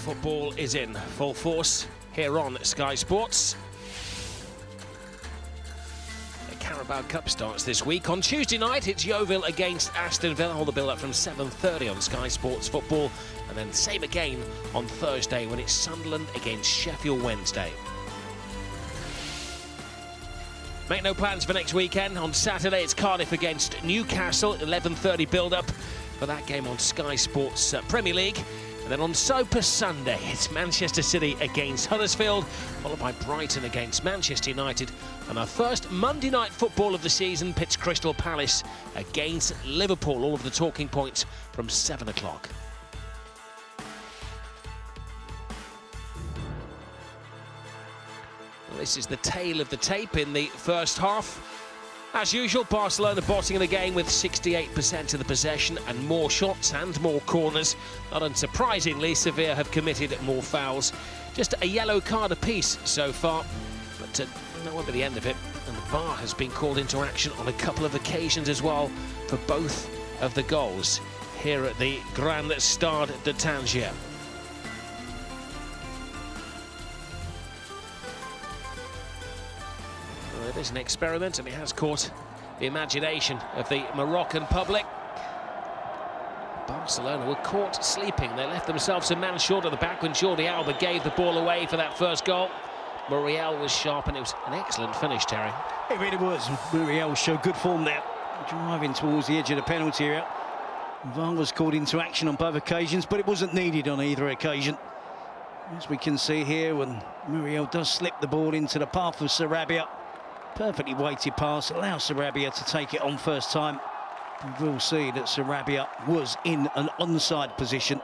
Football is in full force here on Sky Sports. The Carabao Cup starts this week. On Tuesday night, it's Yeovil against Aston Villa. All the build-up from 7:30 on Sky Sports Football. And then same again on Thursday when it's Sunderland against Sheffield Wednesday. Make no plans for next weekend. On Saturday, it's Cardiff against Newcastle. 11:30 build-up for that game on Sky Sports Premier League. And then on Super Sunday, it's Manchester City against Huddersfield, followed by Brighton against Manchester United. And our first Monday night football of the season pits Crystal Palace against Liverpool. All of the talking points from 7 o'clock. Well, this is the tail of the tape in the first half. As usual, Barcelona bossing the game with 68% of the possession and more shots and more corners. Not unsurprisingly, Sevilla have committed more fouls. Just a yellow card apiece so far, but that won't be the end of it. And the VAR has been called into action on a couple of occasions as well for both of the goals here at the Grand Stade de Tangier. It is an experiment and it has caught the imagination of the Moroccan public. Barcelona were caught sleeping. They left themselves a man short at the back when Jordi Alba gave the ball away for that first goal. Muriel was sharp and it was an excellent finish, Terry. It really was. Muriel showed good form there, driving towards the edge of the penalty area. VAR was called into action on both occasions, but it wasn't needed on either occasion. As we can see here, when Muriel does slip the ball into the path of Sarabia, perfectly weighted pass, allows Sarabia to take it on first time. We will see that Sarabia was in an onside position.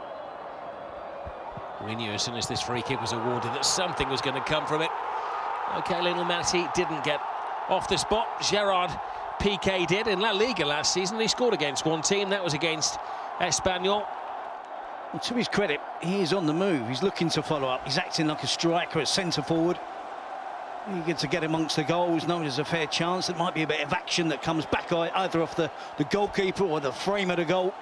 We knew as soon as this free kick was awarded that something was going to come from it. OK, Lionel Messi didn't get off the spot. Gerard Piqué did in La Liga last season. He scored against one team, that was against Espanyol. Well, to his credit, he is on the move. He's looking to follow up. He's acting like a striker at centre forward. Eager to get amongst the goals, knowing there's a fair chance. There might be a bit of action that comes back either off the goalkeeper or the frame of the goal.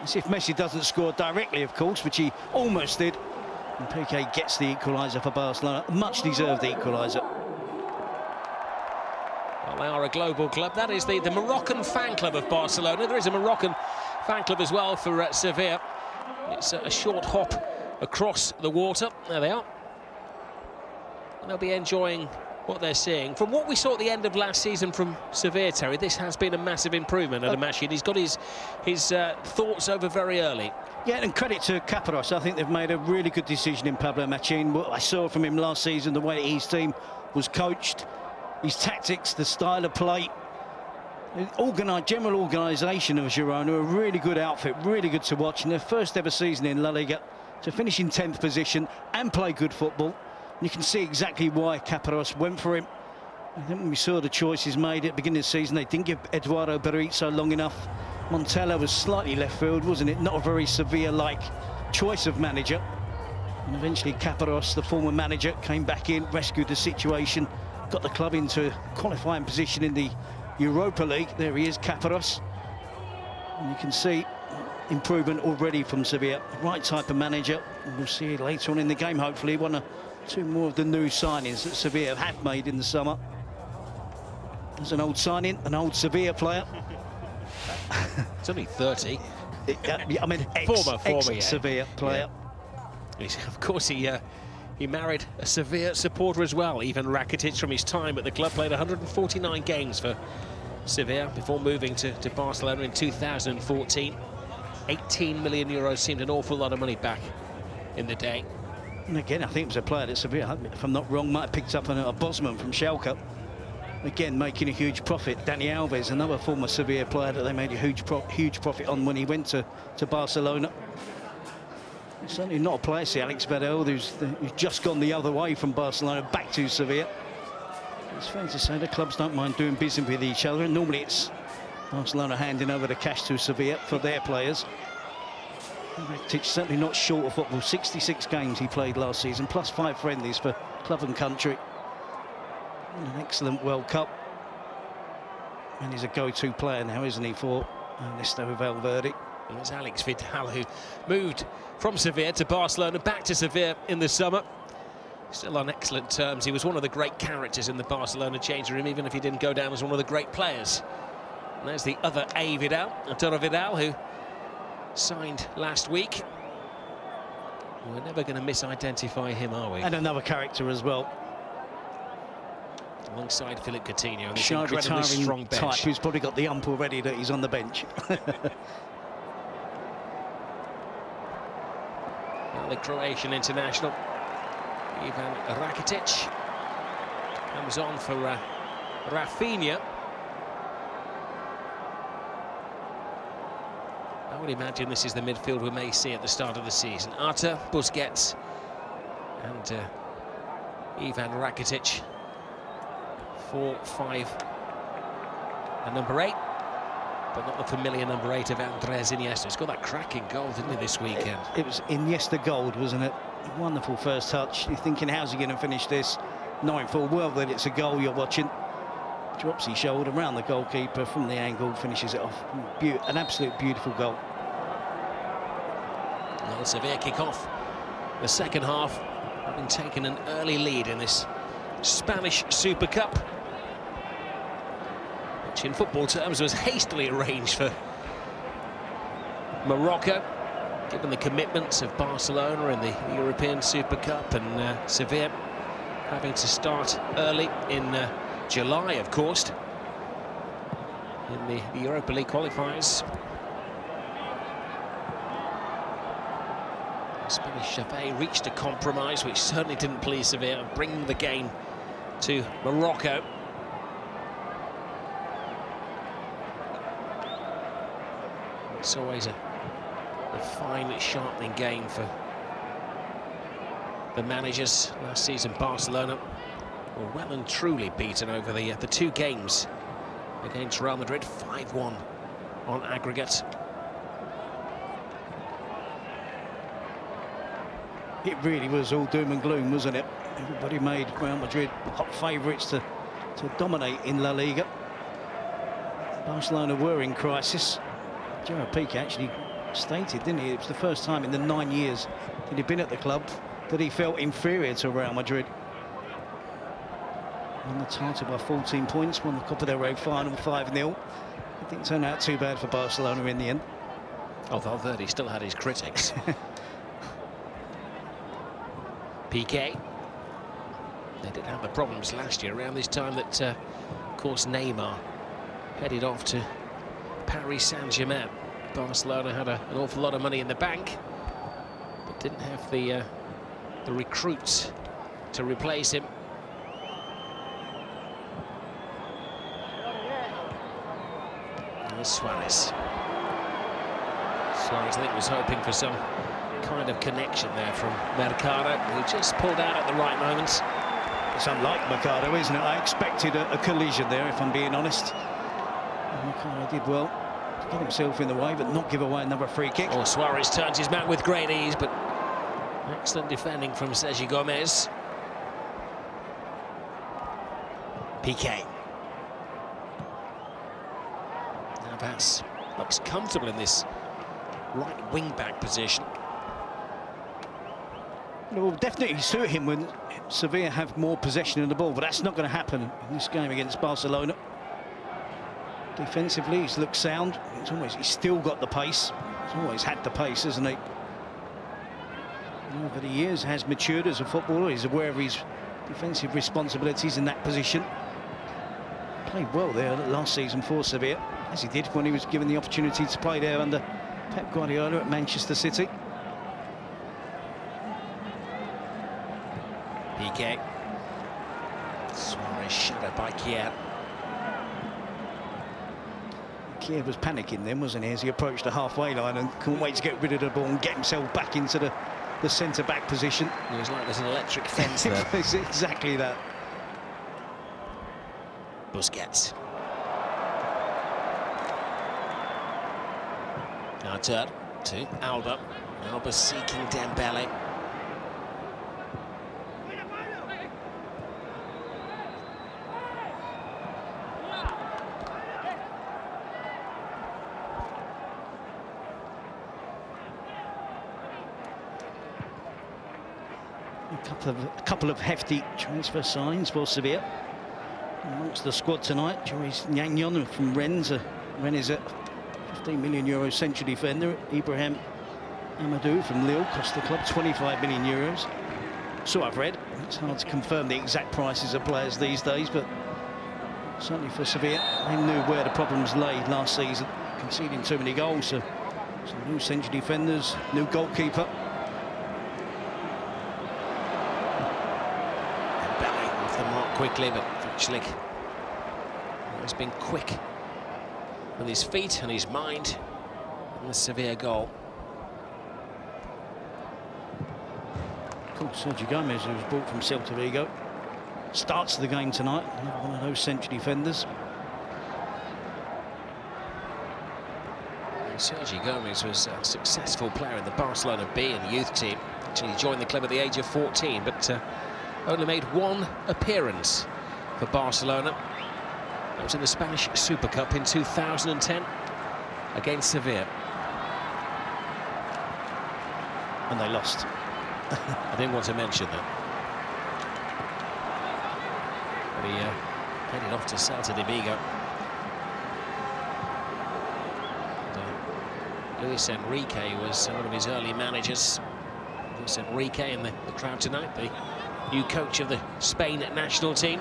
As if Messi doesn't score directly, of course, which he almost did. And Piqué gets the equaliser for Barcelona. Much deserved the equaliser. Well, they are a global club. That is the Moroccan fan club of Barcelona. There is a Moroccan fan club as well for Sevilla. It's a short hop across the water. There they are. And they'll be enjoying what they're seeing. From what we saw at the end of last season from Sevilla, Terry, this has been a massive improvement under Machin. He's got his thoughts over very early. Yeah, and credit to Caparrós. I think they've made a really good decision in Pablo Machin. What I saw from him last season, the way his team was coached, his tactics, the style of play, general organisation of Girona, a really good outfit, really good to watch. In their first ever season in La Liga, to finish in 10th position and play good football. You can see exactly why Caparrós went for him. I think when we saw the choices made at the beginning of the season, they didn't give Eduardo Berizzo long enough. Montella was slightly left field, wasn't it? Not a very Sevilla-like choice of manager. And eventually Caparrós, the former manager, came back in, rescued the situation, got the club into qualifying position in the Europa League. There he is, Caparrós. And you can see improvement already from Sevilla. The right type of manager. And we'll see later on in the game, hopefully, one or two more of the new signings that Sevilla have made in the summer. There's an old signing, an old Sevilla player. It's only 30. I mean, former Sevilla player. Yeah. Of course, he married a Sevilla supporter as well. Ivan Rakitic, from his time at the club, played 149 games for Sevilla before moving to Barcelona in 2014. 18 million euros seemed an awful lot of money back in the day. And again, I think it was a player that Sevilla, if I'm not wrong, might have picked up a Bosman from Schalke. Again, making a huge profit. Dani Alves, another former Sevilla player that they made a huge profit on when he went to Barcelona. It's certainly not a player, see Alex Badel, who's just gone the other way from Barcelona back to Sevilla. It's fair to say the clubs don't mind doing business with each other, and normally it's Barcelona handing over the cash to Sevilla for their players. Rakitic certainly not short of football. 66 games he played last season, plus 5 friendlies for club and country. And an excellent World Cup. And he's a go-to player now, isn't he, for Ernesto Valverde? And there's Alex Vidal, who moved from Sevilla to Barcelona, back to Sevilla in the summer. Still on excellent terms. He was one of the great characters in the Barcelona changing room, even if he didn't go down as one of the great players. And there's the other Vidal, Arturo Vidal, who signed last week. We're never going to misidentify him, are we? And another character as well. Alongside Philippe Coutinho, and this Shy, incredibly strong retiring bench. type who's probably got the ump already that he's on the bench. Well, the Croatian international, Ivan Rakitic, comes on for Rafinha. I would imagine this is the midfield we may see at the start of the season. Arta, Busquets and Ivan Rakitic. 4, 5 and number 8, but not the familiar number 8 of Andres Iniesta. He's got that cracking goal, didn't he, this weekend? It was Iniesta gold, wasn't it? Wonderful first touch. You're thinking, how's he going to finish this? Knowing full well that it's a goal you're watching. Drops his shoulder around the goalkeeper from the angle, finishes it off. An absolute beautiful goal. Well, Sevilla kick off the second half, having taken an early lead in this Spanish Super Cup, which in football terms was hastily arranged for Morocco, given the commitments of Barcelona in the European Super Cup, and Sevilla having to start early in July, of course, in the Europa League qualifiers. Spanish Xavi reached a compromise which certainly didn't please Sevilla, bringing the game to Morocco. It's always a fine, sharpening game for the managers. Last season, Barcelona were well and truly beaten over the 2 games against Real Madrid, 5-1 on aggregate. It really was all doom and gloom, wasn't it? Everybody made Real Madrid hot favourites to dominate in La Liga. Barcelona were in crisis. Gerard Piqué actually stated, didn't he? It was the first time in the 9 years that he'd been at the club that he felt inferior to Real Madrid. Won the title by 14 points, won the Copa del Rey final 5-0. It didn't turn out too bad for Barcelona in the end. Although Valverde still had his critics. Piqué. They did have the problems last year around this time that, of course, Neymar headed off to Paris Saint-Germain. Barcelona had an awful lot of money in the bank, but didn't have the recruits to replace him. There's Suarez. Suarez, I think, was hoping for some kind of connection there from Mercado, who just pulled out at the right moment. It's unlike Mercado, isn't it? I expected a collision there, if I'm being honest. And Mercado did well to get himself in the way, but not give away another free kick. Oh, Suarez turns his man with great ease, but excellent defending from Sergi Gomez. Piqué. Navas looks comfortable in this right wing-back position. It will definitely suit him when Sevilla have more possession of the ball, but that's not going to happen in this game against Barcelona. Defensively, he's looked sound. He's still got the pace. He's always had the pace, hasn't he? Over the years, has matured as a footballer. He's aware of his defensive responsibilities in that position. Played well there last season for Sevilla, as he did when he was given the opportunity to play there under Pep Guardiola at Manchester City. Piqué. Suarez shadowed by Kier. Kier was panicking then, wasn't he, as he approached the halfway line and couldn't wait to get rid of the ball and get himself back into the centre-back position. It was like there's an electric fence there. It's exactly that. Busquets. Now turn to Alba. Alba seeking Dembele. A couple of hefty transfer signs for Sevilla. Amongst the squad tonight, Joris Nyangyon from Rennes. Rennes is a €15 million central defender. Ibrahim Amadou from Lille cost the club €25 million. So I've read. It's hard to confirm the exact prices of players these days, but certainly for Sevilla, they knew where the problems lay last season, conceding too many goals. So some new central defenders, new goalkeeper. Off the mark quickly, but actually he's been quick with his feet and his mind in the Sevilla goal. Cool, Sergio Gomez, who was brought from Celta Vigo, starts the game tonight. Another one of those central defenders. Sergio Gomez was a successful player in the Barcelona B and youth team. Actually joined the club at the age of 14, but only made one appearance for Barcelona. That was in the Spanish Supercopa in 2010 against Sevilla. And they lost. I didn't want to mention that. But he headed off to Celta de Vigo. And, Luis Enrique was one of his early managers. Luis Enrique in the crowd tonight, the new coach of the Spain national team.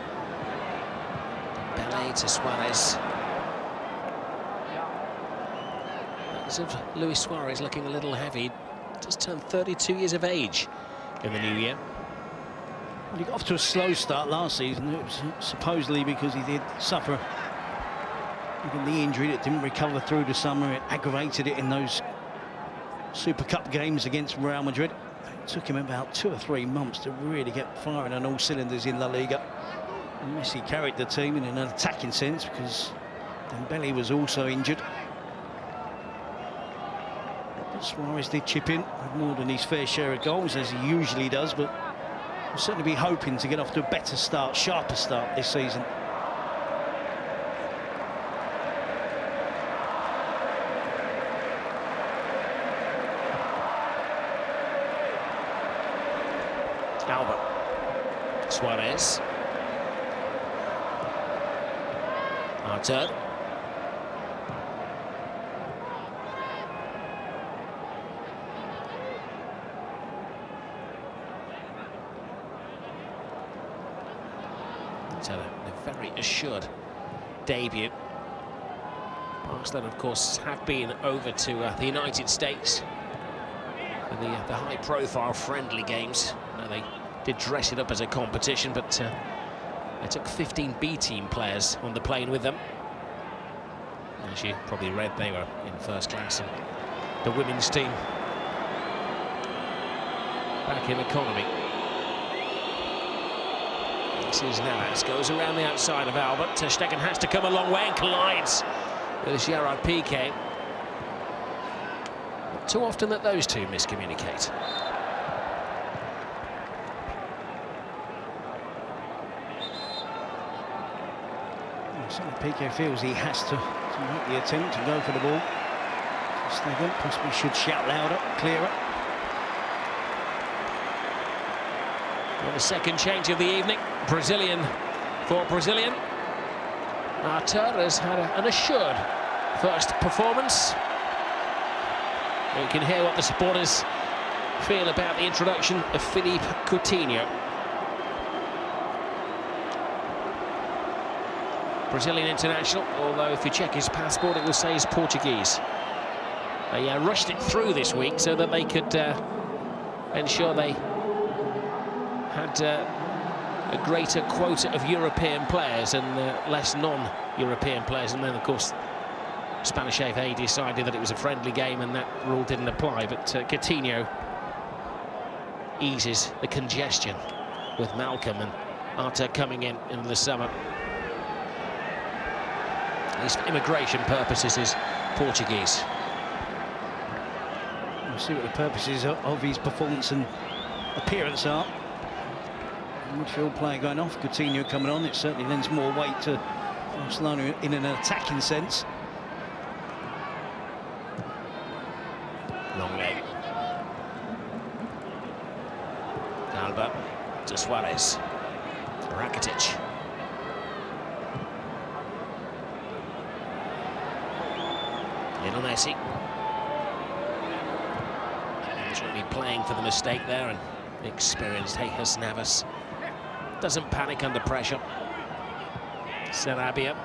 Dembele to Suarez. Legs of Luis Suarez looking a little heavy. Just turned 32 years of age in the new year. Well, he got off to a slow start last season. It was supposedly because he did suffer the injury that didn't recover through the summer. It aggravated it in those Super Cup games against Real Madrid. It took him about 2 or 3 months to really get firing on all cylinders in La Liga. And Messi carried the team in an attacking sense because Dembele was also injured. Suarez did chip in with more than his fair share of goals, as he usually does, but we'll certainly be hoping to get off to a better start, sharper start this season. Alba. Suarez. Artur. He's had a very assured debut. Barcelona, of course, have been over to the United States for the high-profile friendly games. They did dress it up as a competition, but they took 15 B-team players on the plane with them. As you probably read, they were in first class, and the women's team back in economy. This is Navas, goes around the outside of Albert. Ter Stegen has to come a long way and collides with Gerard Piqué. Not too often that those two miscommunicate. Piqué feels he has to make the attempt to go for the ball. Stegen possibly should shout louder, clearer. Well, the second change of the evening, Brazilian for Brazilian. Artur has had an assured first performance. You can hear what the supporters feel about the introduction of Philippe Coutinho. Brazilian international, although if you check his passport it will say he's Portuguese. They rushed it through this week so that they could ensure they had a greater quota of European players and less non-European players. And then, of course, Spanish FA decided that it was a friendly game and that rule didn't apply. But Coutinho eases the congestion with Malcolm and Artur coming in the summer. At least for immigration purposes, is Portuguese. We'll see what the purposes of his performance and appearance are. Midfield player going off, Coutinho coming on. It certainly lends more weight to Barcelona in an attacking sense. Long leg. Alba to Suarez. Rakitic. Little Messi. He's really playing for the mistake there, and experienced Jesus Navas doesn't panic under pressure. Sarabia.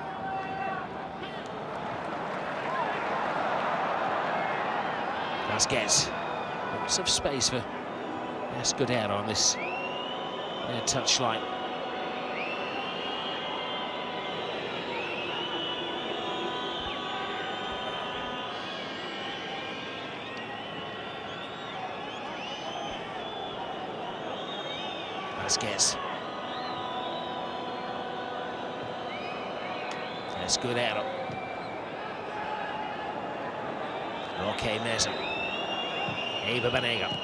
Vasquez. Lots of space for Escudero on this near touchline. Vasquez. Escudero. Roque Meza. Eva Banega.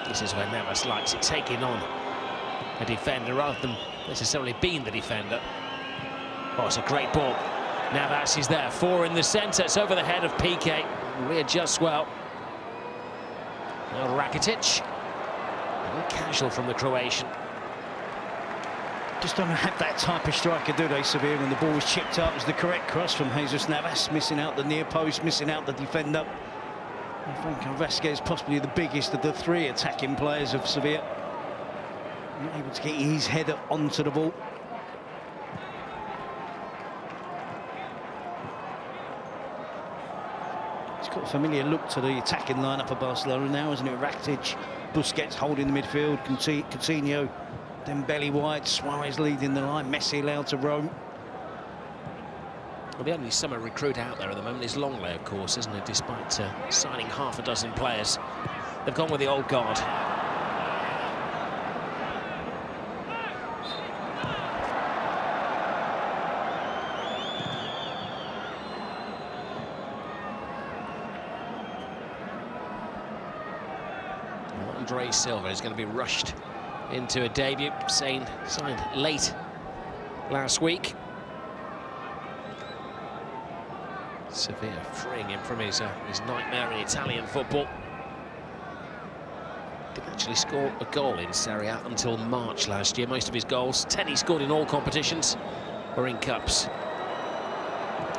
This is where Navas likes it, taking on a defender rather than necessarily being the defender. Oh, it's a great ball. Navas is there, 4 in the centre. It's over the head of Piqué. Readjusts well. Now Rakitic. A little casual from the Croatian. Just don't have that type of striker, do they, Sevilla? When the ball was chipped up, it was the correct cross from Jesus Navas, missing out the near post, missing out the defender. I think Vasquez is possibly the biggest of the 3 attacking players of Sevilla. Not able to get his head onto the ball. It's got a familiar look to the attacking lineup of Barcelona now, isn't it? Rakitic, Busquets holding the midfield, Coutinho, Dembele wide, Suarez leading the line, Messi allowed to roam. Well, the only summer recruit out there at the moment is Longley, of course, isn't it? Despite signing half a dozen players, they've gone with the old guard. Andre Silva is going to be rushed into a debut, signed late last week. Sevilla freeing him from his nightmare in Italian football. Didn't actually score a goal in Serie A until March last year. Most of his goals, 10 he scored in all competitions, were in cups.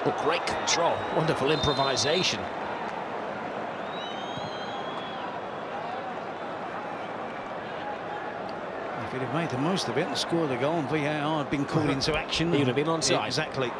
Oh, great control, wonderful improvisation. If he'd have made the most of it and scored a goal, and VAR had been called into action, he would have been onside. Exactly.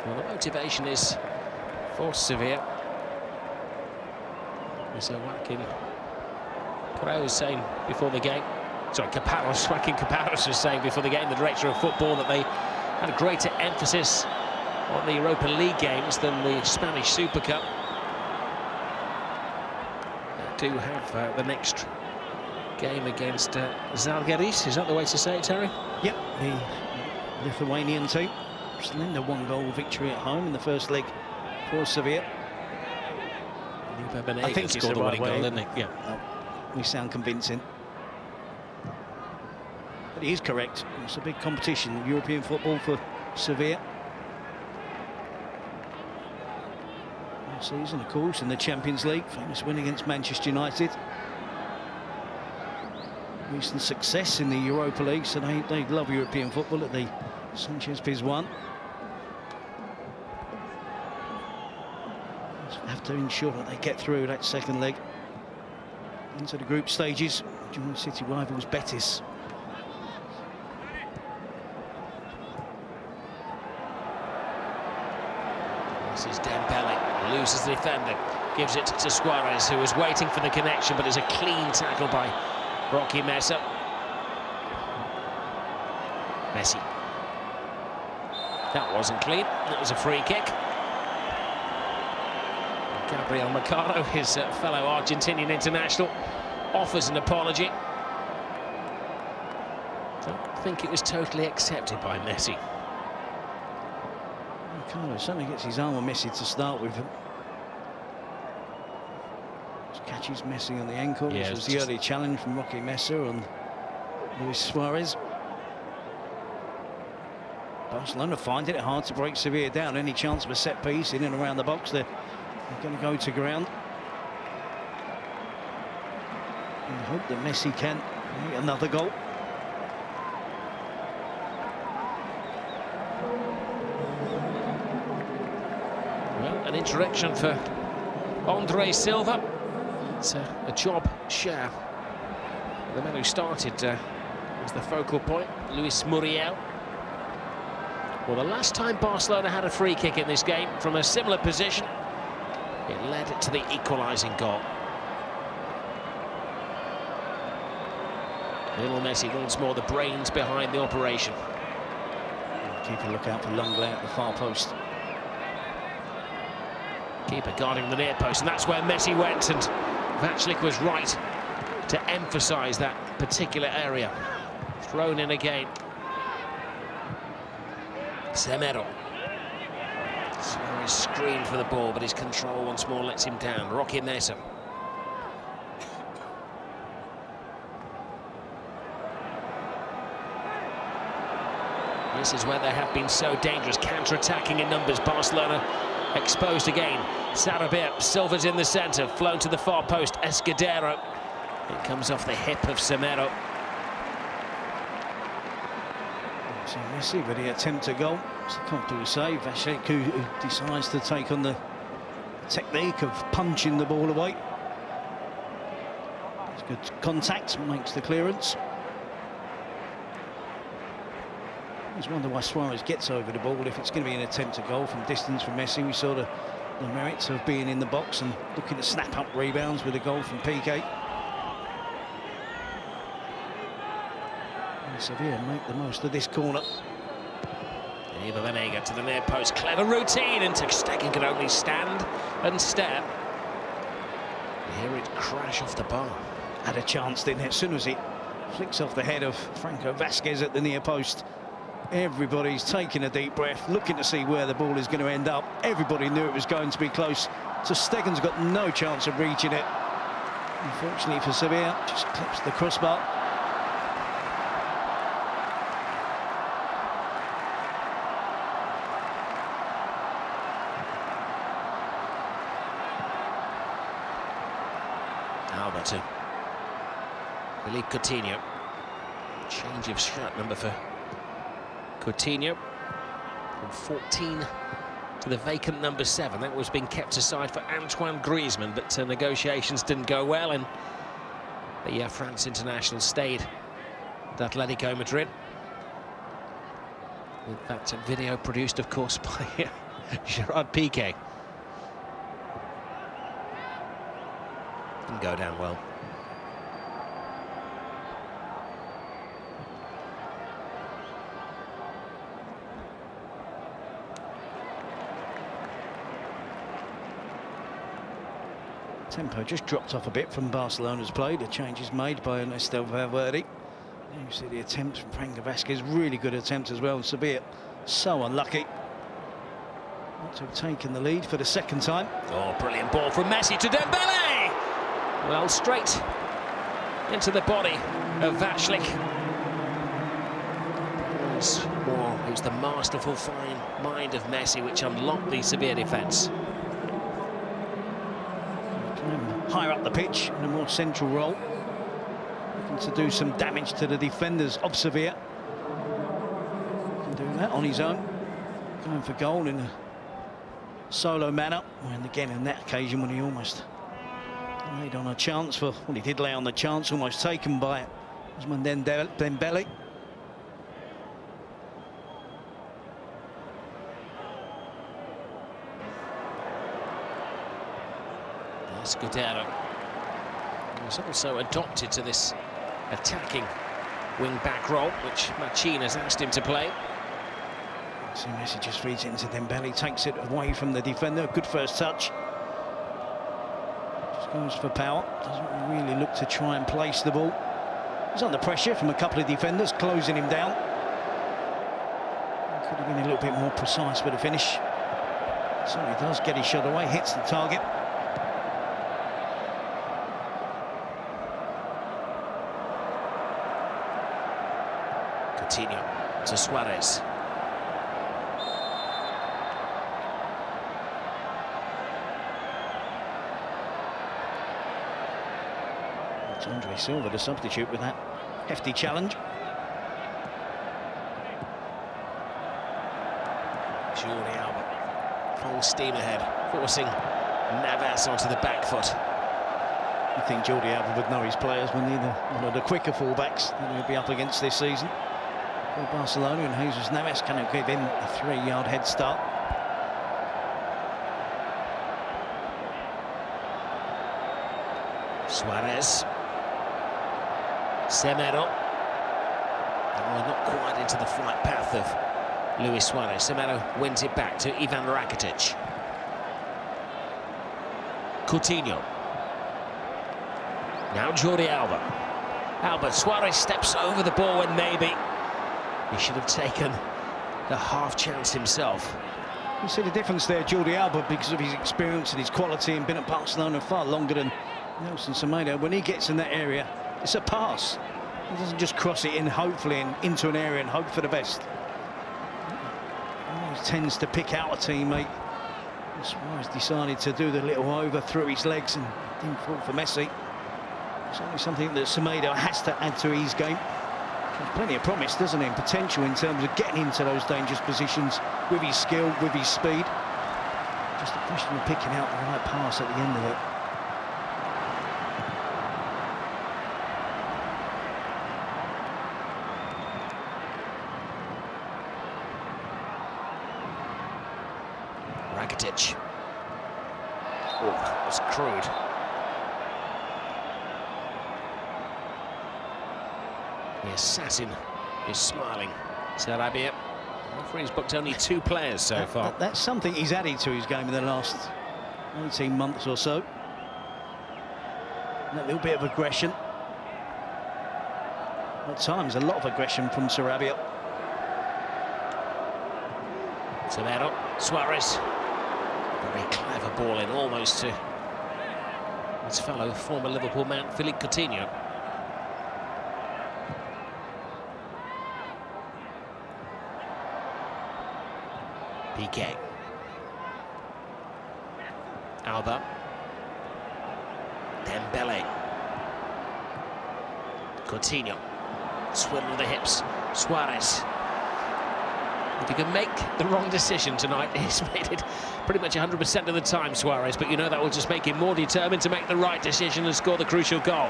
Well, the motivation is for Sevilla. There's a whacking. Correa was saying before the game, sorry, Caparros was saying before the game, the director of football, that they had a greater emphasis on the Europa League games than the Spanish Super Cup. They do have the next game against Zalgiris. Is that the way to say it, Terry? Yep, the Lithuanian team. Slender 1-goal victory at home in the first leg for Sevilla. I think he scored the winning goal, didn't he? Yeah. Oh, we sound convincing. But he is correct. It's a big competition, European football for Sevilla. Last season, of course, in the Champions League, famous win against Manchester United. Recent success in the Europa League, so they love European football at the Sanchez-Pizjuan. Have to ensure that they get through that second leg into the group stages. Join City rivals Betis. This is Dembele, loses the defender, gives it to Suarez, who was waiting for the connection, but it's a clean tackle by Roque Meza. Messi. That wasn't clean, that was a free kick. Gabriel Mercado, his fellow Argentinian international, offers an apology. Don't think it was totally accepted by Messi. Mercado certainly gets his arm on Messi to start with. Catches Messi on the ankle. Yeah, This was the early challenge from Roque Mesa on Luis Suarez. Barcelona finding it hard to break Sevilla down. Any chance of a set piece in and around the box, they're going to go to ground. And hope that Messi can make another goal. Well, an introduction for Andre Silva. It's a job share. The man who started was the focal point, Luis Muriel. Well, the last time Barcelona had a free kick in this game from a similar position, it led to the equalising goal. Lionel Messi once more the brains behind the operation. Keep a look out for Longley at the far post. Keeper guarding the near post, and that's where Messi went, and Vaclik was right to emphasise that particular area. Thrown in again. Semedo. Suarez screamed for the ball, but his control once more lets him down. Roque Mesa. This is where they have been so dangerous, counter-attacking in numbers. Barcelona exposed again. Sarabia, Silva's in the centre, flown to the far post. Escudero. It comes off the hip of Semedo. So Messi with the attempt to goal. It's a comfortable save. Vaclik who decides to take on the technique of punching the ball away. It's good contact, makes the clearance. I just wonder why Suarez gets over the ball if it's going to be an attempt to goal from distance from Messi. We saw the merits of being in the box and looking to snap up rebounds with a goal from Piqué. And Sevilla make the most of this corner. Eva Venega to the near post, clever routine, and Ter Stegen can only stand and stare. You hear it crash off the bar. Had a chance, didn't it? As soon as it flicks off the head of Franco Vasquez at the near post, everybody's taking a deep breath, looking to see where the ball is going to end up. Everybody knew it was going to be close. Ter Stegen's got no chance of reaching it. Unfortunately for Sevilla, just clips the crossbar. Alberto. Philippe Coutinho. Change of shirt number for Coutinho. From 14 to the vacant number 7. That was being kept aside for Antoine Griezmann, but negotiations didn't go well, and the France international stayed at Atletico Madrid. With that video produced, of course, by Gerard Piqué. Didn't go down well. Tempo just dropped off a bit from Barcelona's play. The changes made by Ernesto Valverde. You see the attempt from Franco Vasquez, really good attempt as well. Sevilla so unlucky not to have taken the lead for the second time. Oh, brilliant ball from Messi to Dembele! Well, straight into the body of Vaclik. It was the masterful fine mind of Messi which unlocked the Sevilla defence. Higher up the pitch in a more central role, looking to do some damage to the defenders of Sevilla. Can do that on his own, going for goal in a solo manner, and again on that occasion when he almost laid on a chance for, well, he did lay on the chance, almost taken by Ousmane Dembele. Escudero was also adopted to this attacking wing-back role, which Machín has asked him to play. So Messi just feeds it into Dembele, takes it away from the defender. Good first touch. Just goes for power. Doesn't really look to try and place the ball. He's under pressure from a couple of defenders, closing him down. Could have been a little bit more precise with the finish. So he does get his shot away, hits the target. Coutinho to Suarez. It's Andre Silva to substitute with that hefty challenge. Jordi Alba, full steam ahead, forcing Navas onto the back foot. I think Jordi Alba would know his players, wouldn't he? One of the quicker fullbacks that he'll be up against this season. For Barcelona, and Jesus Navas cannot give him a 3-yard head start. Suarez. Semedo. Oh, not quite into the flight path of Luis Suarez. Semedo wins it back to Ivan Rakitic. Coutinho. Now Jordi Alba. Alba, Suarez steps over the ball when maybe he should have taken the half chance himself. You see the difference there, Jordi Alba, because of his experience and his quality, and been at Barcelona far longer than Nelson Semedo. When he gets in that area, it's a pass. He doesn't just cross it in, hopefully, into an area and hope for the best. He tends to pick out a teammate. Suarez decided to do the little over through his legs and didn't fall for Messi. Certainly something that Semedo has to add to his game. There's plenty of promise, doesn't he, and potential in terms of getting into those dangerous positions with his skill, with his speed. Just a question of picking out the right pass at the end of it. Rakitic. Oh, that was crude. The assassin is smiling. Sarabia. The referee's booked only 2 players so far. That's something he's added to his game in the last 18 months or so. A little bit of aggression. At times, a lot of aggression from Sarabia. Severo, Suarez. Very clever ball in, almost to his fellow former Liverpool man, Philippe Coutinho. Piqué. Alba. Dembele. Coutinho. Swivel the hips. Suarez. If he can make the wrong decision tonight, he's made it pretty much 100% of the time, Suarez, but you know that will just make him more determined to make the right decision and score the crucial goal.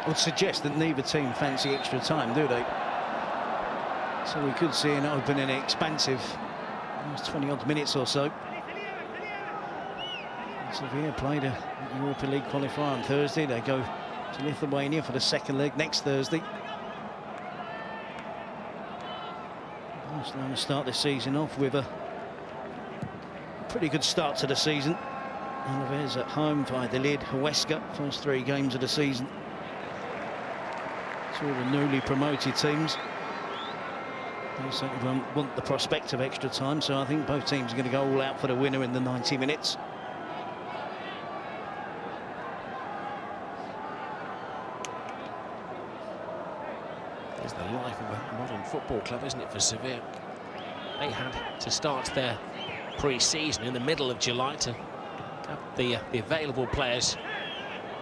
I would suggest that neither team fancy extra time, do they? So we could see an open and expansive 20-odd minutes or so. Sevilla played a Europa League qualifier on Thursday. They go to Lithuania for the second leg next Thursday. Barcelona start the season off with a pretty good start to the season. Alaves at home, Valladolid, Huesca, first 3 games of the season. It's all the newly promoted teams. They certainly want the prospect of extra time, so I think both teams are going to go all out for the winner in the 90 minutes. It's the life of a modern football club, isn't it, for Sevilla? They had to start their pre-season in the middle of July to have the available players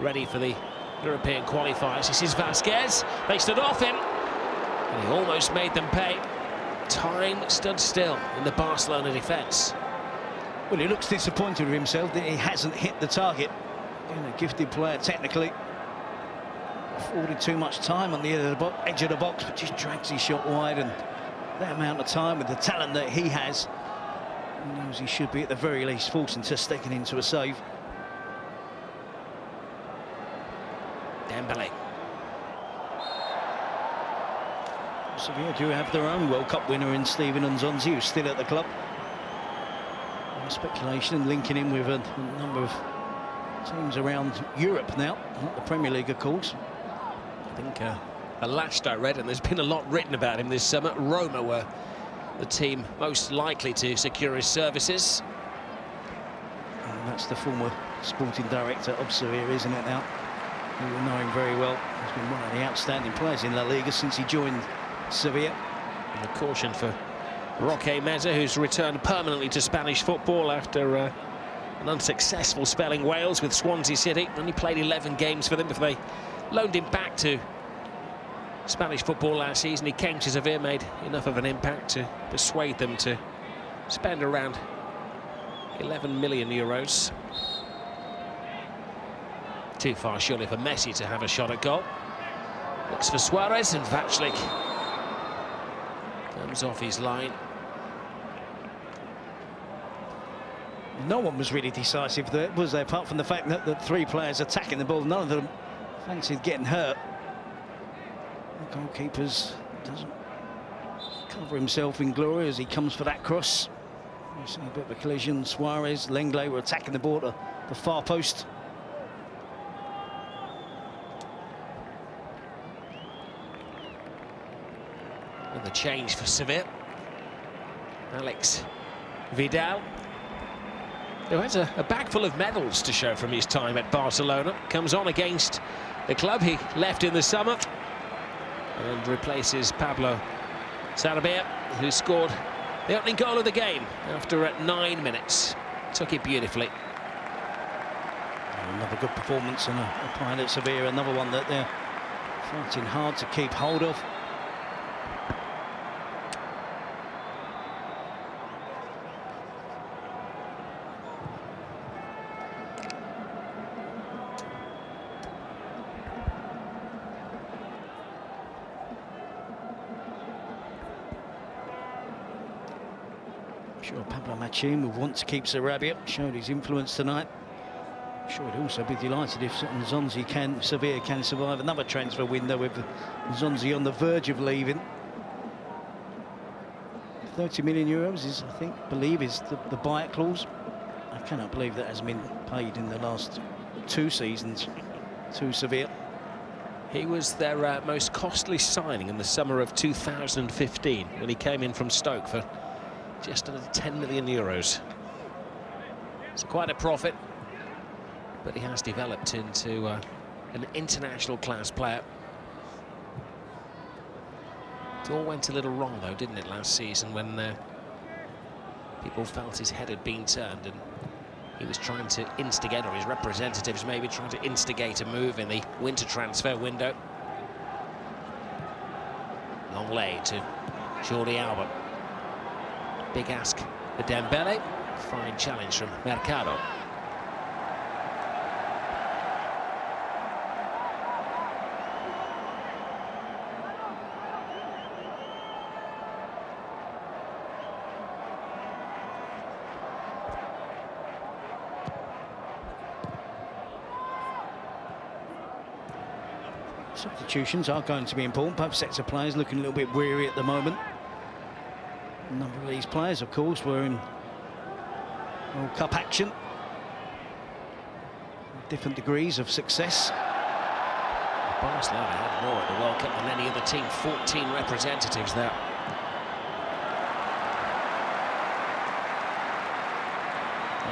ready for the European qualifiers. This is Vasquez. They stood off him, and he almost made them pay. Time stood still in the Barcelona defence. Well, he looks disappointed with himself that he hasn't hit the target. Being a gifted player technically. Afforded too much time on the edge of the box, but just drags his shot wide, and that amount of time with the talent that he has, he knows he should be at the very least forcing to sticking into a save. Dembele. Sevilla do have their own World Cup winner in Steven Nzonzi, who's still at the club. Speculation linking him with a number of teams around Europe now, not the Premier League, of course. I think the last I read, and there's been a lot written about him this summer, Roma were the team most likely to secure his services. And that's the former sporting director of Sevilla, isn't it now? You will know him very well. He's been one of the outstanding players in La Liga since he joined Sevilla. And a caution for Roque Meza, who's returned permanently to Spanish football after an unsuccessful spell in Wales with Swansea City. Only played 11 games for them before they loaned him back to Spanish football last season. He came to Sevilla, made enough of an impact to persuade them to spend around 11 million euros. Too far surely for Messi to have a shot at goal. Looks for Suarez, and Vaclik comes off his line. No one was really decisive there, was there, apart from the fact that the three players attacking the ball, none of them fancied getting hurt. The goalkeeper doesn't cover himself in glory as he comes for that cross. You see a bit of a collision. Suarez, Lenglet were attacking the ball at the far post. And the change for Sevilla. Alex Vidal, who has a bag full of medals to show from his time at Barcelona, comes on against the club he left in the summer and replaces Pablo Sarabia, who scored the opening goal of the game after 9 minutes. Took it beautifully. Another good performance and a pride at Sevilla, another one that they're fighting hard to keep hold of. I'm sure Pablo Machin will want to keep Sarabia. Showed his influence tonight. I'm sure he'd also be delighted if Sevilla can survive another transfer window with Nzonzi on the verge of leaving. 30 million euros is, I believe, is the buyout clause. I cannot believe that hasn't been paid in the last 2 seasons to Sevilla. He was their most costly signing in the summer of 2015 when he came in from Stoke for just under 10 million euros. So quite a profit, but he has developed into an international class player. It all went a little wrong though, didn't it, last season, when people felt his head had been turned and he was trying to instigate, or his representatives maybe trying to instigate a move in the winter transfer window. Long lay to Jordi Alba. Big ask for Dembele. Fine challenge from Mercado. Substitutions are going to be important. Both sets of players looking a little bit weary at the moment. A number of these players, of course, were in World Cup action. Different degrees of success. Barcelona had more at the World Cup than any other team. 14 representatives there.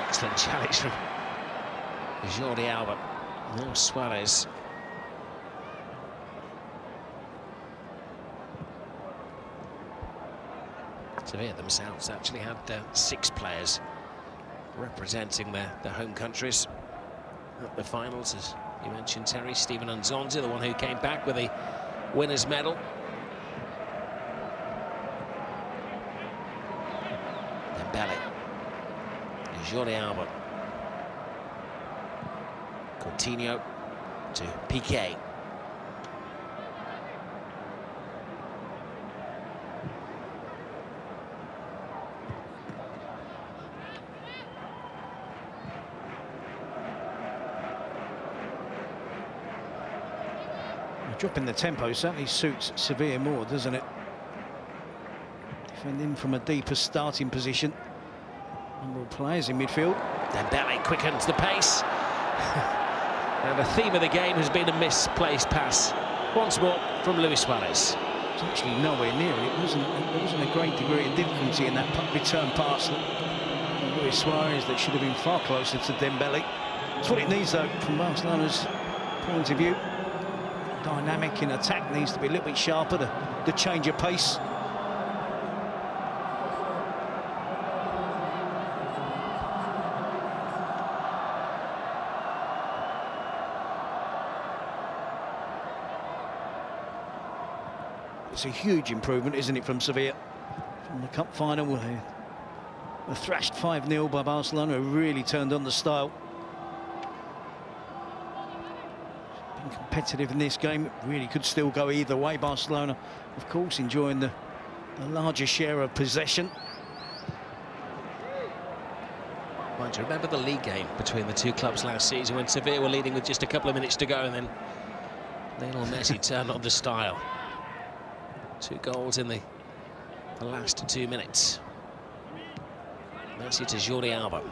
Excellent challenge from Jordi Alba. Now Suarez. Sevilla themselves actually had 6 players representing their home countries at the finals, as you mentioned, Terry. Steven Nzonzi, the one who came back with a winner's medal. Dembele. Jordi Alba. Coutinho to Piqué. Dropping the tempo certainly suits Sevilla more, doesn't it? Defending from a deeper starting position. Number of players in midfield. Dembele quickens the pace. And the theme of the game has been a misplaced pass. Once more from Luis Suarez. It's actually nowhere near it. There wasn't a great degree of difficulty in that return pass. Luis Suarez that should have been far closer to Dembele. It's what it needs, though, from Barcelona's point of view. Dynamic in attack needs to be a little bit sharper, the change of pace. It's a huge improvement, isn't it, from Sevilla? From the cup final, where they were thrashed 5-0 by Barcelona, who really turned on the style. Been competitive in this game, it really could still go either way. Barcelona, of course, enjoying the larger share of possession. Mind you, remember the league game between the two clubs last season when Sevilla were leading with just a couple of minutes to go, and then Lionel Messi turned on the style. 2 goals in the last 2 minutes. Messi to Jordi Alba.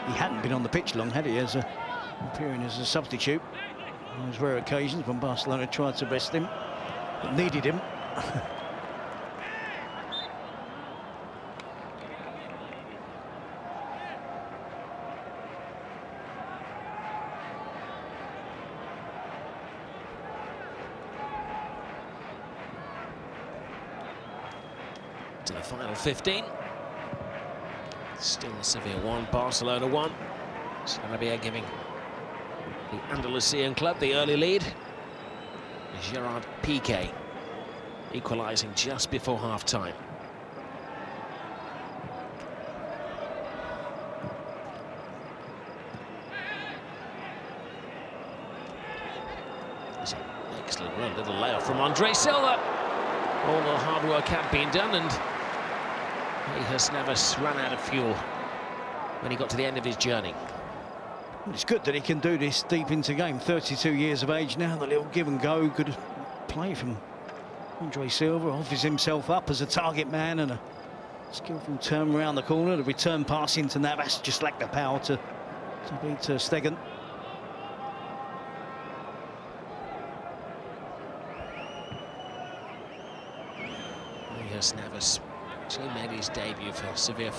He hadn't been on the pitch long, had he, appearing as a substitute. On those rare occasions when Barcelona tried to rest him, but needed him. To the final 15. Still Sevilla 1, Barcelona 1. Sarabia giving the Andalusian club the early lead. Gerard Piqué equalising just before half-time. It's an excellent run, little layoff from Andre Silva. All the hard work had been done, and he has never run out of fuel when he got to the end of his journey. It's good that he can do this deep into game. 32 years of age now, the little give and go. Good play from Andre Silva, offers himself up as a target man, and a skillful turn around the corner. The return pass into Navas just lacked the power to beat Stegen. Navas actually made his debut for Sevilla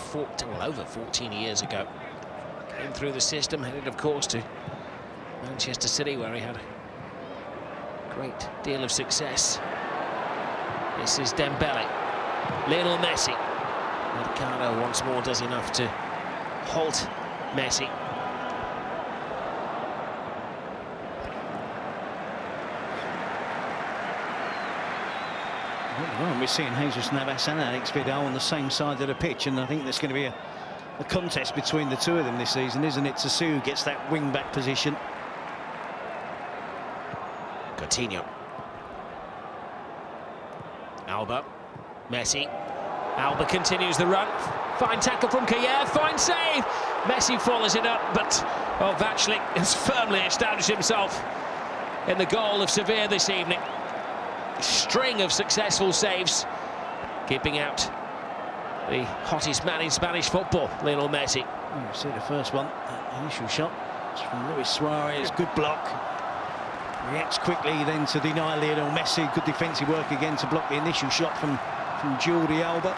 over 14 years ago. Came through the system, headed of course to Manchester City, where he had a great deal of success. This is Dembele, Lionel Messi. Ricardo once more does enough to halt Messi. Well, we're seeing Jesus Navas and Alex Vidal on the same side of the pitch, and I think there's going to be a contest between the two of them this season, isn't it, to see who gets that wing-back position. Coutinho. Alba. Messi. Alba continues the run. Fine tackle from Kayer, fine save. Messi follows it up, but Vachlik has firmly established himself in the goal of Sevilla this evening. String of successful saves, keeping out the hottest man in Spanish football, Lionel Messi. You see the first one, that initial shot, it's from Luis Suarez, good block. Reacts quickly then to deny Lionel Messi. Good defensive work again to block the initial shot from Jordi Alba.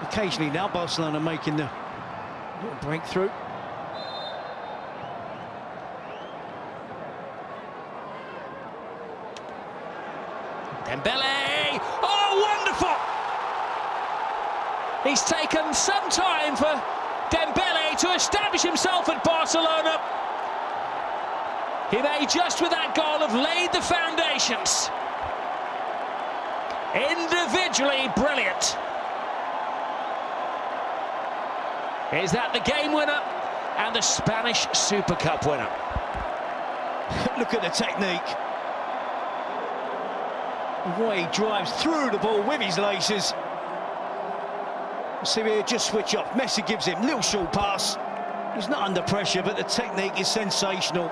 Occasionally now Barcelona making the little breakthrough. Dembele! Oh, wonderful! He's taken some time for Dembele to establish himself at Barcelona. He may just with that goal have laid the foundations. Individually brilliant. Is that the game winner and the Spanish Super Cup winner? Look at the technique. The way he drives through the ball with his laces. Sevilla just switch off. Messi gives him a little short pass. He's not under pressure, but the technique is sensational.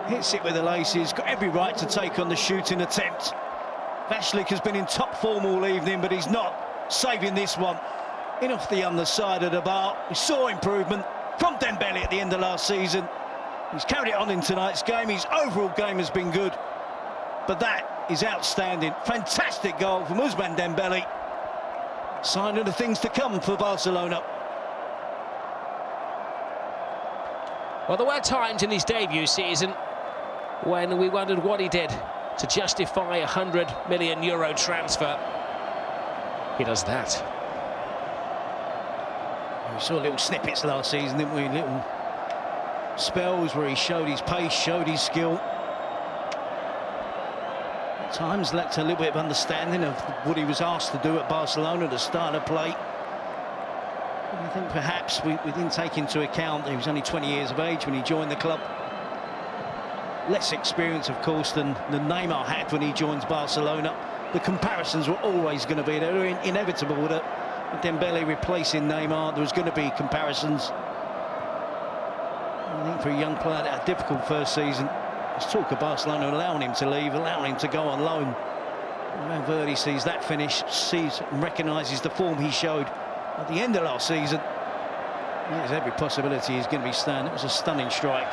Hits it with the laces, got every right to take on the shooting attempt. Vachlik has been in top form all evening, but he's not saving this one. In off the underside of the bar. We saw improvement from Dembele at the end of last season. He's carried it on in tonight's game. His overall game has been good, but that is outstanding. Fantastic goal from Ousmane Dembele. sign of the things to come for Barcelona. Well, there were times in his debut season when we wondered what he did to justify a €100 million transfer. He does that. We saw little snippets last season, didn't we? Little spells where he showed his pace, showed his skill. At times lacked a little bit of understanding of what he was asked to do at Barcelona, the style of play. I think perhaps we didn't take into account that he was only 20 years of age when he joined the club. Less experience, of course, than Neymar had when he joins Barcelona. The comparisons were always going to be there. They were inevitable with it. Dembele replacing Neymar, there was going to be comparisons. I think for a young player that had a difficult first season, there's talk of Barcelona allowing him to leave, allowing him to go on loan. Valverde sees that finish, sees and recognises the form he showed at the end of last season. There's every possibility he's going to be staying. It was a stunning strike.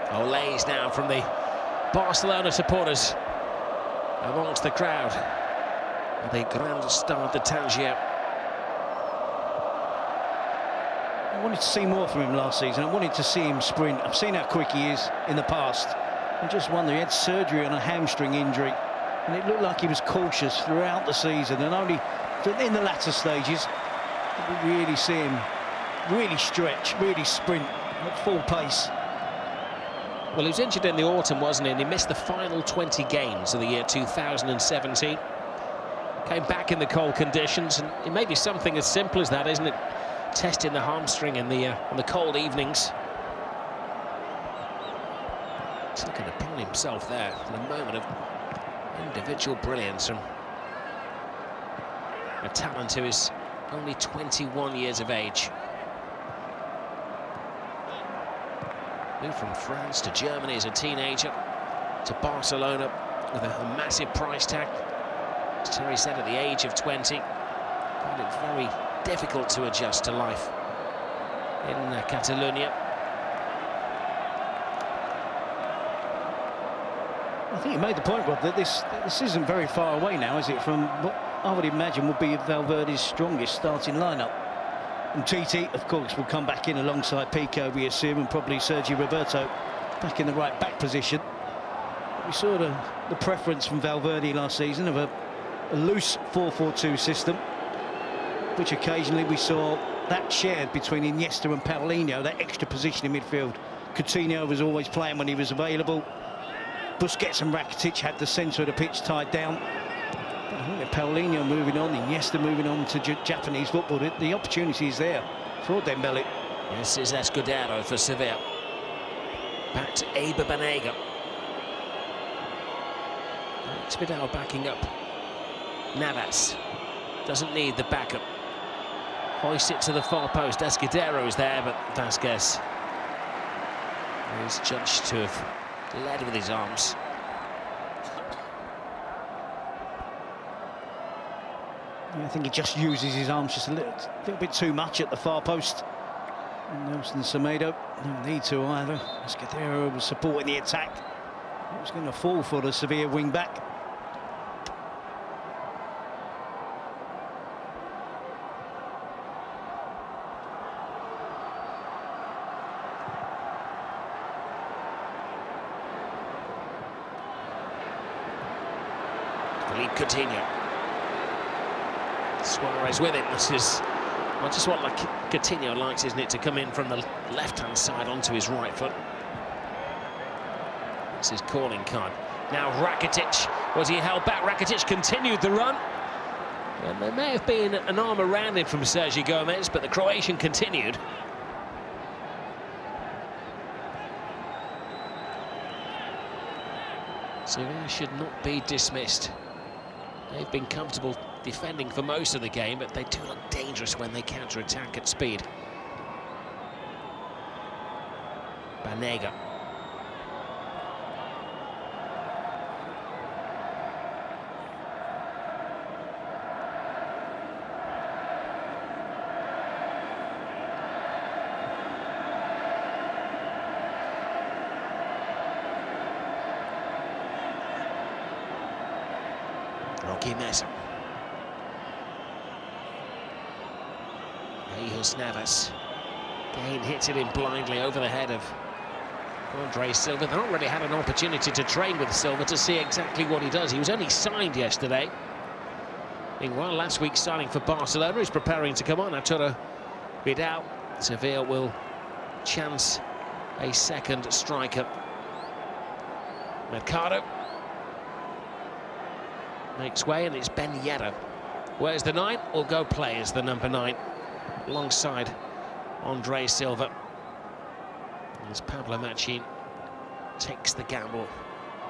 Olays now from the Barcelona supporters amongst the crowd. The Grand Stade de Tangier. I wanted to see more from him last season. I wanted to see him sprint. I've seen how quick he is in the past. I just wonder, he had surgery on a hamstring injury, and it looked like he was cautious throughout the season, and only in the latter stages did we really see him really stretch, really sprint at full pace. Well, he was injured in the autumn, wasn't he? And he missed the final 20 games of the year 2017. Came back in the cold conditions, and it may be something as simple as that, isn't it? Testing the hamstring in the cold evenings. He's looking upon himself there in a moment of individual brilliance from a talent who is only 21 years of age. Moved from France to Germany as a teenager, to Barcelona with a massive price tag. As Terry said, at the age of 20, found it very difficult to adjust to life in Catalonia. I think you made the point, Rob, that this isn't very far away now, is it, from what I would imagine would be Valverde's strongest starting lineup. And Titi, of course, will come back in alongside Pico, we assume, and probably Sergio Roberto back in the right back position. We saw the preference from Valverde last season of a loose 4-4-2 system, which occasionally we saw that shared between Iniesta and Paulinho, that extra position in midfield. Coutinho was always playing when he was available. Busquets and Rakitic had the centre of the pitch tied down. But I think that Paulinho moving on, Iniesta moving on to Japanese football, the opportunity is there for Dembele. This is Escudero for Sevilla. Back to Eber Banega. Escudero backing up Navas. Doesn't need the backup. Hoists it to the far post. Escudero is there, but Vasquez is judged to have led with his arms. Yeah, I think he just uses his arms just a little bit too much at the far post. Nelson Semedo, no need to either. Escudero was supporting the attack. It was going to fall for the Sevilla wing-back. Coutinho. Suarez with it. This is just what Coutinho likes, isn't it, to come in from the left-hand side onto his right foot. This is calling card. Now Rakitic, was he held back? Rakitic continued the run. And there may have been an arm around him from Sergi Gomez, but the Croatian continued. Sevilla should not be dismissed. They've been comfortable defending for most of the game, but they do look dangerous when they counter-attack at speed. Banega. Iñaki Meza. Ejus Navas. Again hits it in blindly over the head of Andre Silva. They've not really had an opportunity to train with Silva to see exactly what he does. He was only signed yesterday. Meanwhile, last week's signing for Barcelona is preparing to come on. Arturo Vidal. Sevilla will chance a second striker. Mercado makes way, and it's Ben Yedder. Where's the 9? Will go play as the number 9 alongside Andre Silva. As Pablo Machin takes the gamble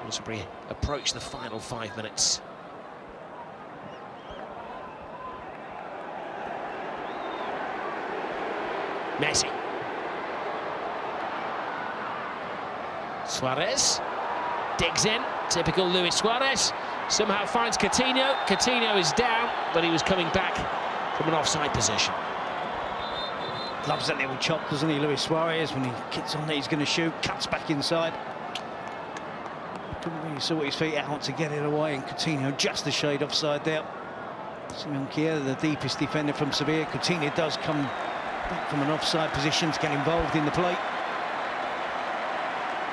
as we approach the final 5 minutes. Messi. Suarez digs in, typical Luis Suarez. Somehow finds Coutinho. Coutinho is down, but he was coming back from an offside position. Loves that little chop, doesn't he, Luis Suarez? When he gets on there, he's going to shoot, cuts back inside. Couldn't really sort his feet out to get it away, and Coutinho just a shade offside there. Simon Kjær, the deepest defender from Sevilla. Coutinho does come back from an offside position to get involved in the play.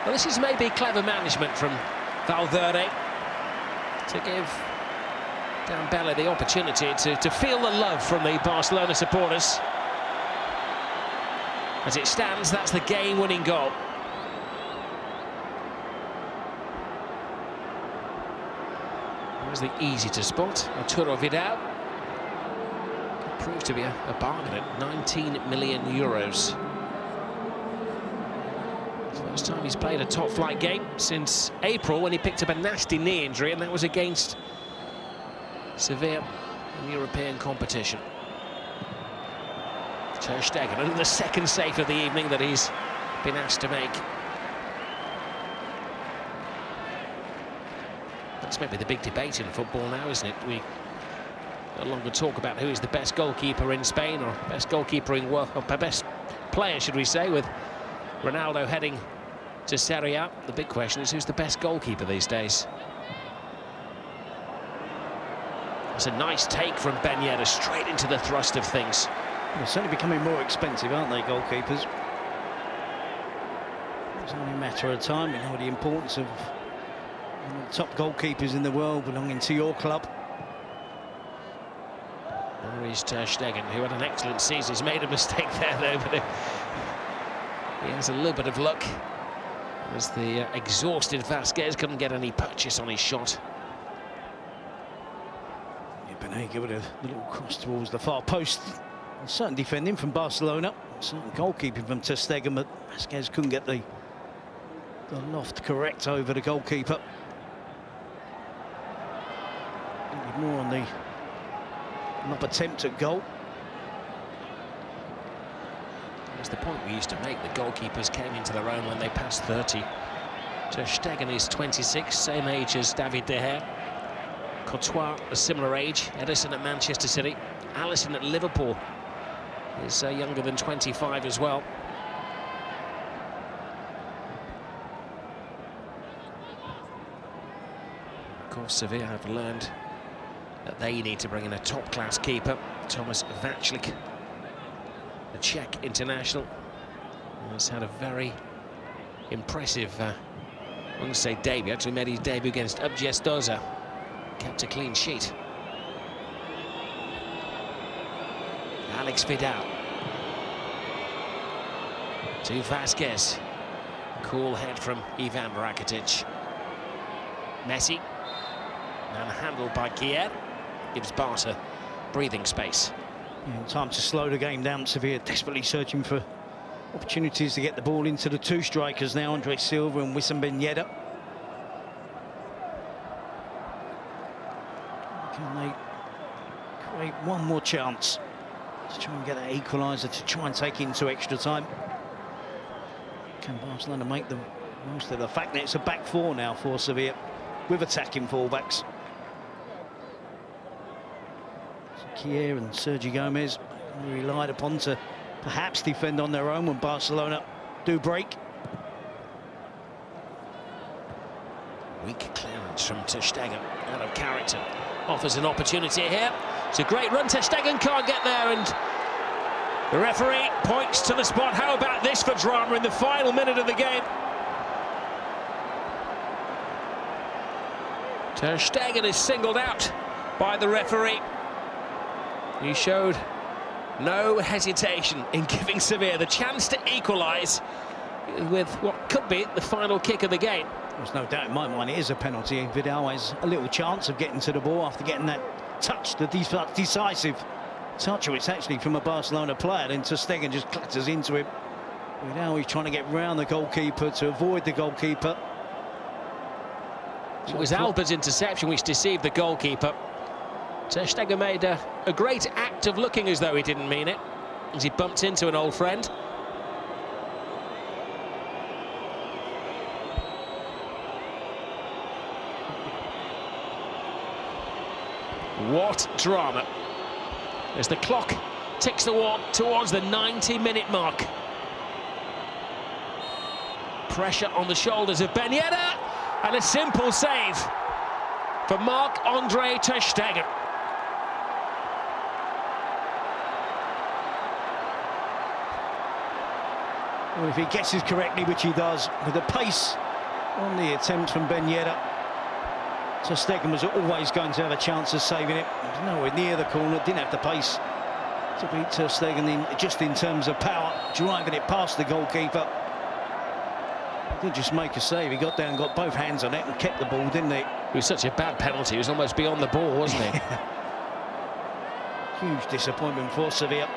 Well, this is maybe clever management from Valverde to give Dembele the opportunity to feel the love from the Barcelona supporters. As it stands, that's the game-winning goal. That was the easy to spot. Arturo Vidal could prove to be a bargain at 19 million euros. First time he's played a top-flight game since April, when he picked up a nasty knee injury, and that was against Sevilla in European competition. Ter Stegen, and the second save of the evening that he's been asked to make. That's maybe the big debate in football now, isn't it? We no longer talk about who is the best goalkeeper in Spain, or best goalkeeper in world, or best player, should we say, with Ronaldo heading to Serie A. The big question is, who's the best goalkeeper these days? It's a nice take from Ben Yedder, straight into the thrust of things. They're certainly becoming more expensive, aren't they, goalkeepers? It's only a matter of time. We know the importance of one of the top goalkeepers in the world belonging to your club. There is Ter Stegen, who had an excellent season. He's made a mistake there, though, but he has a little bit of luck, as the exhausted Vasquez couldn't get any purchase on his shot. Yeah, Benega with a little cross towards the far post. Certain defending from Barcelona, certain goalkeeping from Ter Stegen, but Vasquez couldn't get the loft correct over the goalkeeper. More on the attempt at goal. That's the point we used to make. The goalkeepers came into their own when they passed 30. Ter Stegen is 26, same age as David De Gea. Courtois, a similar age. Ederson at Manchester City. Alisson at Liverpool is younger than 25 as well. Of course, Sevilla have learned that they need to bring in a top-class keeper. Thomas Vaclik, the Czech international, has had a very impressive, I wouldn't say debut, actually made his debut against Ubjestoza, kept a clean sheet. Alex Vidal to Vasquez. Cool head from Ivan Rakitic. Messi, and handled by Kjær, gives Barca breathing space. Yeah, time to slow the game down. Sevilla desperately searching for opportunities to get the ball into the two strikers now, Andre Silva and Wissam Ben Yedder. Can they create one more chance to try and get that equaliser, to try and take into extra time? Can Barcelona make the most of the fact that it's a back four now for Sevilla, with attacking fullbacks? Kjær and Sergio Gomez relied upon to perhaps defend on their own when Barcelona do break. Weak clearance from Ter Stegen, out of character. offers an opportunity here. It's a great run. Ter Stegen can't get there, and the referee points to the spot. How about this for drama in the final minute of the game? Ter Stegen is singled out by the referee. He showed no hesitation in giving Sevilla the chance to equalise with what could be the final kick of the game. There's no doubt in my mind it is a penalty. Vidal has a little chance of getting to the ball after getting that touch, the decisive touch. It's actually from a Barcelona player, then Ter Stegen just clatters into him. Vidal is trying to get round the goalkeeper to avoid the goalkeeper. It was Alba's interception which deceived the goalkeeper. Ter Stegen made a great act of looking as though he didn't mean it, as he bumped into an old friend. What drama as the clock ticks towards the 90-minute mark. Pressure on the shoulders of Ben Yedder, and a simple save for Marc-Andre Ter Stegen. Well, if he guesses correctly, which he does, with the pace on the attempt from Ben Yedder, Ter Stegen was always going to have a chance of saving it. He was nowhere near the corner, didn't have the pace to beat Ter Stegen just in terms of power, driving it past the goalkeeper. He did just make a save. He got down, got both hands on it and kept the ball, didn't he? It was such a bad penalty. He was almost beyond the ball, wasn't he? Huge disappointment for Sevilla.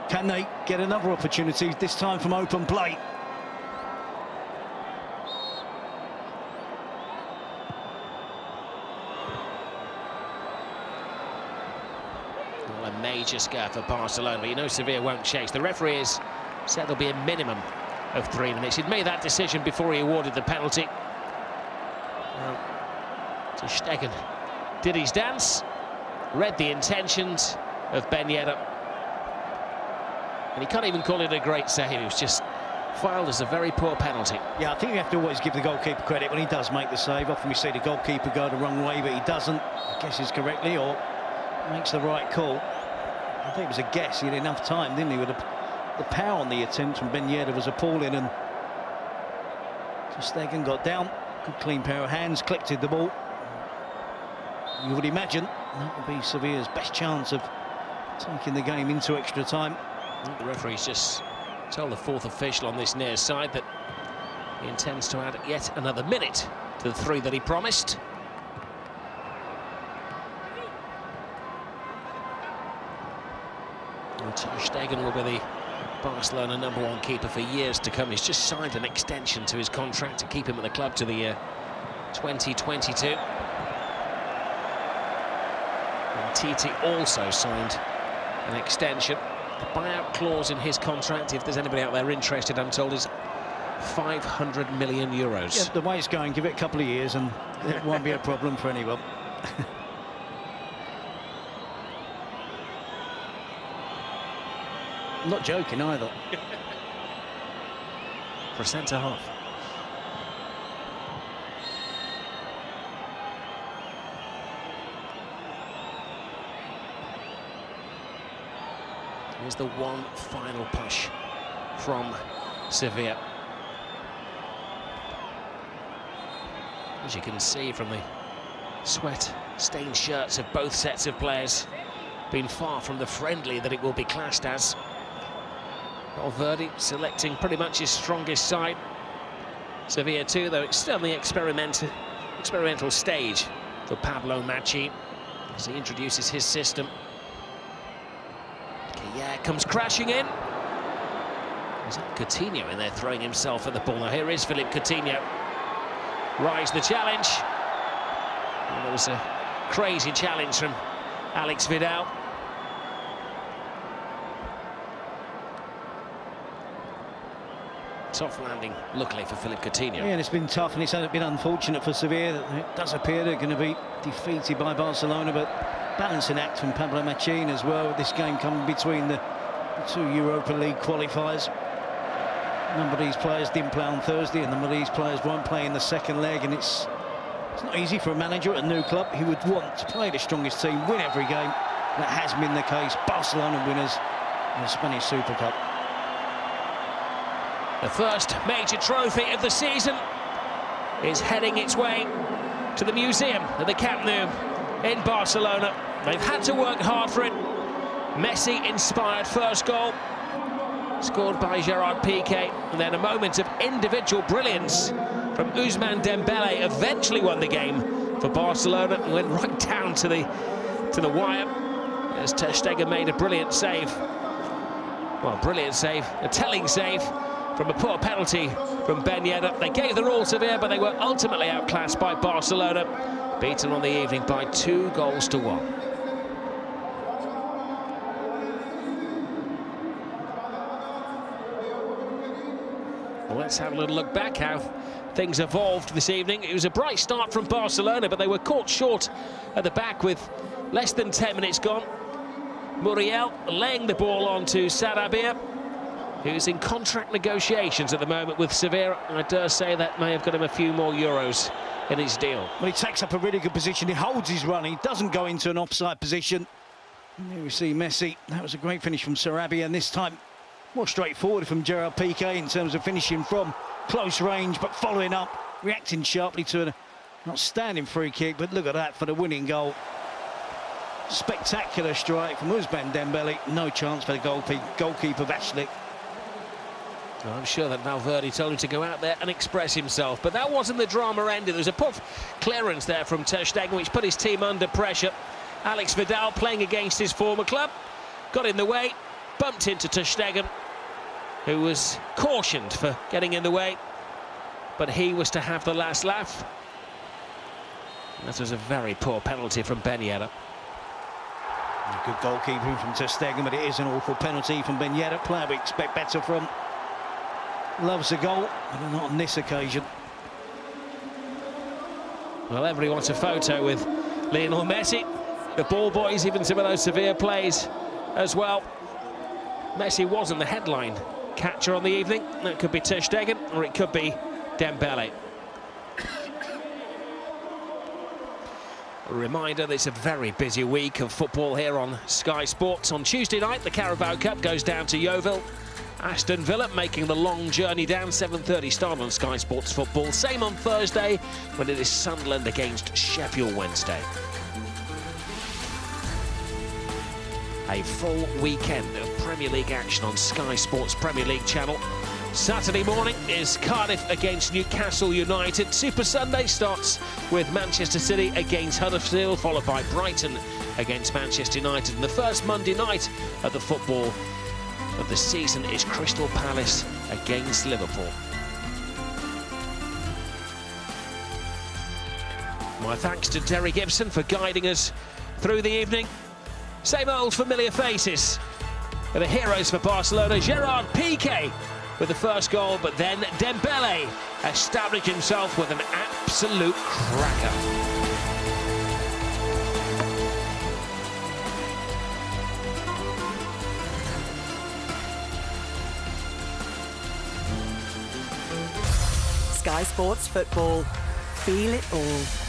Can they get another opportunity, this time from open play? Well, a major scare for Barcelona, but you know Sevilla won't chase. The referee has said there'll be a minimum of 3 minutes. He'd made that decision before he awarded the penalty. Well, Ter Stegen did his dance, read the intentions of Ben Yedder, and he can't even call it a great save. It was just filed as a very poor penalty. Yeah, I think you have to always give the goalkeeper credit when he does make the save. Often we see the goalkeeper go the wrong way, but he doesn't, guesses correctly or makes the right call. I think it was a guess. He had enough time, didn't he? With the power on the attempt from Ben Yedder was appalling, and Ter Stegen got down. Good clean pair of hands, collected the ball. You would imagine that would be Sevilla's best chance of taking the game into extra time. The referee's just told the fourth official on this near side that he intends to add yet another minute to the 3 that he promised. And Ter Stegen will be the Barcelona #1 keeper for years to come. He's just signed an extension to his contract to keep him at the club to the year 2022. And Titi also signed an extension. The buyout clause in his contract, if there's anybody out there interested, I'm told, is 500 million euros. Yeah, the way it's going, give it a couple of years and it won't be a problem for anyone. I'm not joking either. For a centre-half. Here's the one final push from Sevilla. As you can see from the sweat-stained shirts of both sets of players, been far from the friendly that it will be classed as. Valverde selecting pretty much his strongest side. Sevilla too, though it's still in the experimental stage for Pablo Macchi as he introduces his system. Yeah, comes crashing in. Is that Coutinho in there throwing himself at the ball? Now here is Philippe Coutinho. Rise the challenge. And there was a crazy challenge from Alex Vidal. Tough landing, luckily, for Philippe Coutinho. Yeah, and it's been tough, and it's been unfortunate for Sevilla. It does appear they're going to be defeated by Barcelona, but balancing act from Pablo Macchi as well. This game coming between the 2 Europa League qualifiers. A number of these players didn't play on Thursday, and a number of these players won't play in the second leg, and it's It's not easy for a manager at a new club. He would want to play the strongest team, win every game. That has been the case. Barcelona winners in the Spanish Supercup. The first major trophy of the season is heading its way to the museum at the Camp Nou in Barcelona. They've had to work hard for it. Messi-inspired first goal, scored by Gerard Piqué, and then a moment of individual brilliance from Ousmane Dembélé eventually won the game for Barcelona and went right down to the wire as Ter Stegen made a brilliant save. Well, brilliant save, a telling save from a poor penalty from Ben Yedder. They gave their all Sevilla, but they were ultimately outclassed by Barcelona, beaten on the evening by 2-1. Well, let's have a little look back how things evolved this evening. It was a bright start from Barcelona, but they were caught short at the back with less than 10 minutes gone. Muriel laying the ball on to Sarabia, who's in contract negotiations at the moment with Sevilla. I dare say that may have got him a few more euros in his deal. Well, he takes up a really good position. He holds his run. He doesn't go into an offside position. And there we see Messi. That was a great finish from Sarabia, and this time more straightforward from Gerard Piqué in terms of finishing from close range, but following up, reacting sharply to an outstanding free kick. But look at that for the winning goal. Spectacular strike from Ousmane Dembélé. No chance for the goalkeeper Vashlik. Well, I'm sure that Valverde told him to go out there and express himself, but that wasn't the drama ended. There was a puff clearance there from Ter Stegen, which put his team under pressure. Alex Vidal, playing against his former club, got in the way, bumped into Ter Stegen, who was cautioned for getting in the way, but he was to have the last laugh. That was a very poor penalty from Ben Yedder. Good goalkeeping from Ter Stegen, but it is an awful penalty from Ben Yedder. Player we expect better from. Loves a goal, but not on this occasion. Well, everybody wants a photo with Lionel Messi. The ball boys, even some of those Sevilla plays as well. Messi wasn't the headline catcher on the evening. That could be Ter Stegen, or it could be Dembélé. A reminder that it's a very busy week of football here on Sky Sports. On Tuesday night, the Carabao Cup goes down to Yeovil. Aston Villa making the long journey down, 7:30 start on Sky Sports Football. Same on Thursday when it is Sunderland against Sheffield Wednesday. A full weekend of Premier League action on Sky Sports Premier League channel. Saturday morning is Cardiff against Newcastle United. Super Sunday starts with Manchester City against Huddersfield, followed by Brighton against Manchester United. And the first Monday night of the football of the season is Crystal Palace against Liverpool. My thanks to Terry Gibson for guiding us through the evening. Same old familiar faces. The heroes for Barcelona, Gerard Piqué with the first goal, but then Dembélé established himself with an absolute cracker. Sky Sports Football. Feel it all.